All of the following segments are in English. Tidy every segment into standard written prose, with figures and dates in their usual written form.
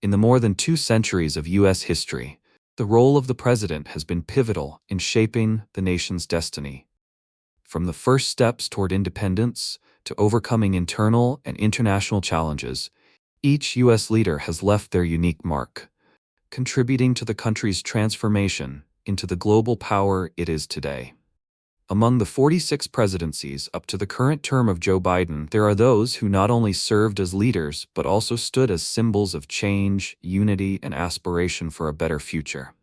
In the more than 2 centuries of U.S. history, the role of the president has been pivotal in shaping the nation's destiny. From the first steps toward independence to overcoming internal and international challenges, each U.S. leader has left their unique mark, contributing to the country's transformation into the global power it is today. Among the 46 presidencies up to the current term of Joe Biden, there are those who not only served as leaders but also stood as symbols of change, unity, and aspiration for a better future.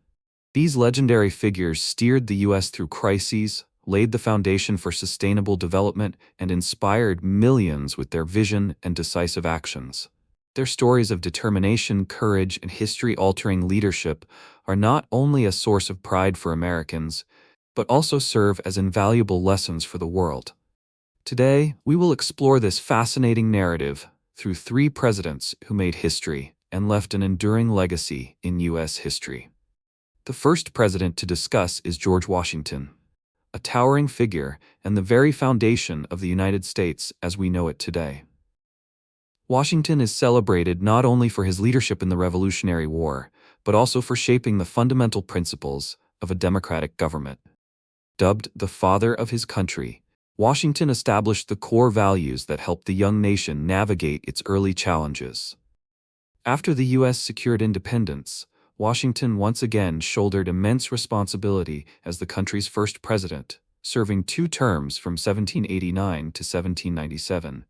These legendary figures steered the U.S. through crises, laid the foundation for sustainable development, and inspired millions with their vision and decisive actions. Their stories of determination, courage, and history-altering leadership are not only a source of pride for Americans, but also serve as invaluable lessons for the world. Today, we will explore this fascinating narrative through 3 presidents who made history and left an enduring legacy in U.S. history. The first president to discuss is George Washington, a towering figure and the very foundation of the United States as we know it today. Washington is celebrated not only for his leadership in the Revolutionary War, but also for shaping the fundamental principles of a democratic government. Dubbed the father of his country, Washington established the core values that helped the young nation navigate its early challenges. After the U.S. secured independence, Washington once again shouldered immense responsibility as the country's first president, serving 2 terms from 1789 to 1797.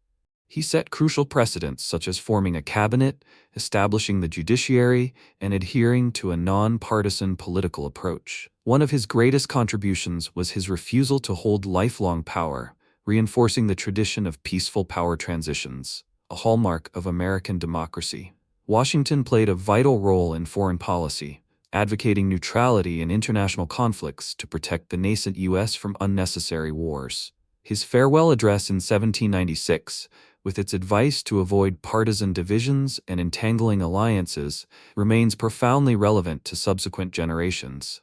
He set crucial precedents such as forming a cabinet, establishing the judiciary, and adhering to a non-partisan political approach. One of his greatest contributions was his refusal to hold lifelong power, reinforcing the tradition of peaceful power transitions, a hallmark of American democracy. Washington played a vital role in foreign policy, advocating neutrality in international conflicts to protect the nascent U.S. from unnecessary wars. His farewell address in 1796, with its advice to avoid partisan divisions and entangling alliances, remains profoundly relevant to subsequent generations.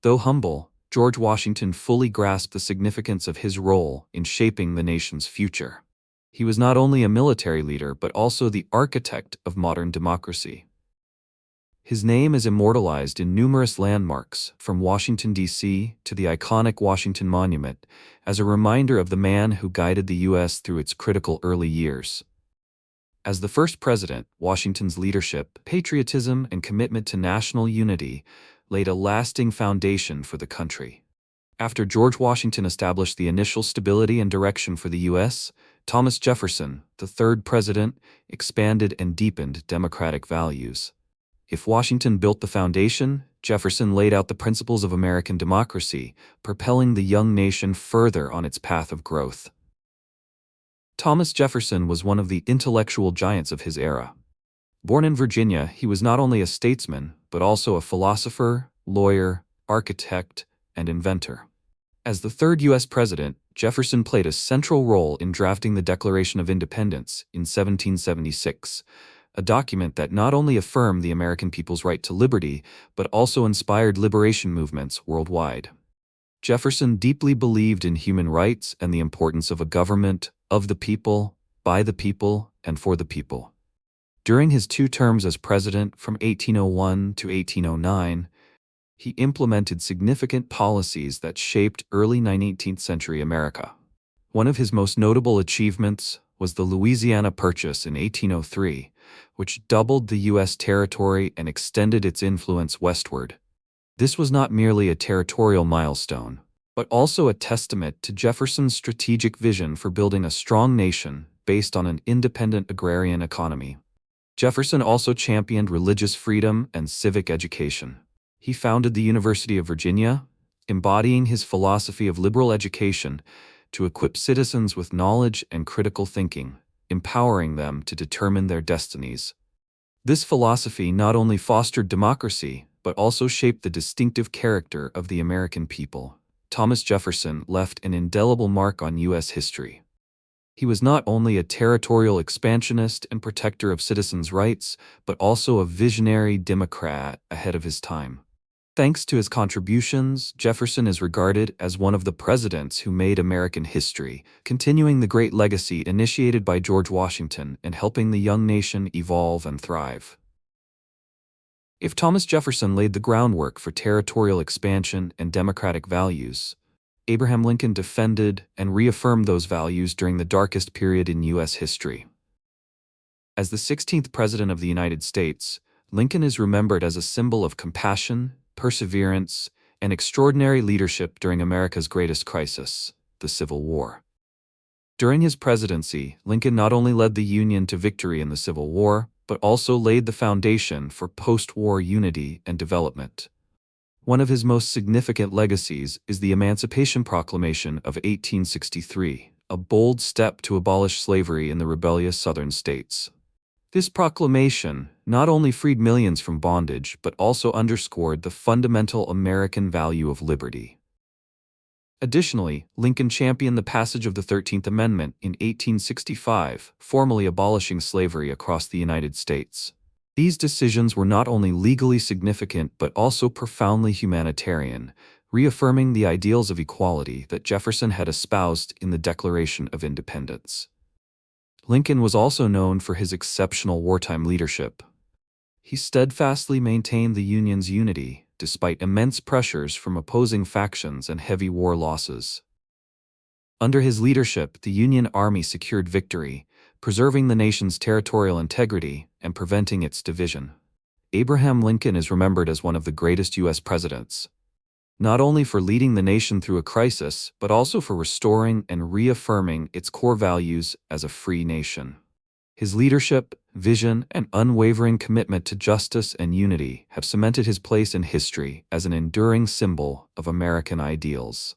Though humble, George Washington fully grasped the significance of his role in shaping the nation's future. He was not only a military leader but also the architect of modern democracy. His name is immortalized in numerous landmarks, from Washington, D.C. to the iconic Washington Monument, as a reminder of the man who guided the U.S. through its critical early years. As the first president, Washington's leadership, patriotism, and commitment to national unity laid a lasting foundation for the country. After George Washington established the initial stability and direction for the U.S., Thomas Jefferson, the third president, expanded and deepened democratic values. If Washington built the foundation, Jefferson laid out the principles of American democracy, propelling the young nation further on its path of growth. Thomas Jefferson was one of the intellectual giants of his era. Born in Virginia, he was not only a statesman, but also a philosopher, lawyer, architect, and inventor. As the third U.S. president, Jefferson played a central role in drafting the Declaration of Independence in 1776, a document that not only affirmed the American people's right to liberty, but also inspired liberation movements worldwide. Jefferson deeply believed in human rights and the importance of a government of the people, by the people, and for the people. During his 2 terms as president from 1801 to 1809, he implemented significant policies that shaped early 19th century America. One of his most notable achievements was the Louisiana Purchase in 1803, which doubled the U.S. territory and extended its influence westward. This was not merely a territorial milestone, but also a testament to Jefferson's strategic vision for building a strong nation based on an independent agrarian economy. Jefferson also championed religious freedom and civic education. He founded the University of Virginia, embodying his philosophy of liberal education to equip citizens with knowledge and critical thinking, empowering them to determine their destinies. This philosophy not only fostered democracy, but also shaped the distinctive character of the American people. Thomas Jefferson left an indelible mark on U.S. history. He was not only a territorial expansionist and protector of citizens' rights, but also a visionary Democrat ahead of his time. Thanks to his contributions, Jefferson is regarded as one of the presidents who made American history, continuing the great legacy initiated by George Washington and helping the young nation evolve and thrive. If Thomas Jefferson laid the groundwork for territorial expansion and democratic values, Abraham Lincoln defended and reaffirmed those values during the darkest period in U.S. history. As the 16th President of the United States, Lincoln is remembered as a symbol of compassion, perseverance, and extraordinary leadership during America's greatest crisis, the Civil War. During his presidency, Lincoln not only led the Union to victory in the Civil War, but also laid the foundation for post-war unity and development. One of his most significant legacies is the Emancipation Proclamation of 1863, a bold step to abolish slavery in the rebellious Southern states. This proclamation not only freed millions from bondage, but also underscored the fundamental American value of liberty. Additionally, Lincoln championed the passage of the 13th Amendment in 1865, formally abolishing slavery across the United States. These decisions were not only legally significant but also profoundly humanitarian, reaffirming the ideals of equality that Jefferson had espoused in the Declaration of Independence. Lincoln was also known for his exceptional wartime leadership. He steadfastly maintained the Union's unity, despite immense pressures from opposing factions and heavy war losses. Under his leadership, the Union Army secured victory, preserving the nation's territorial integrity and preventing its division. Abraham Lincoln is remembered as one of the greatest U.S. presidents, not only for leading the nation through a crisis, but also for restoring and reaffirming its core values as a free nation. His leadership, vision, and unwavering commitment to justice and unity have cemented his place in history as an enduring symbol of American ideals.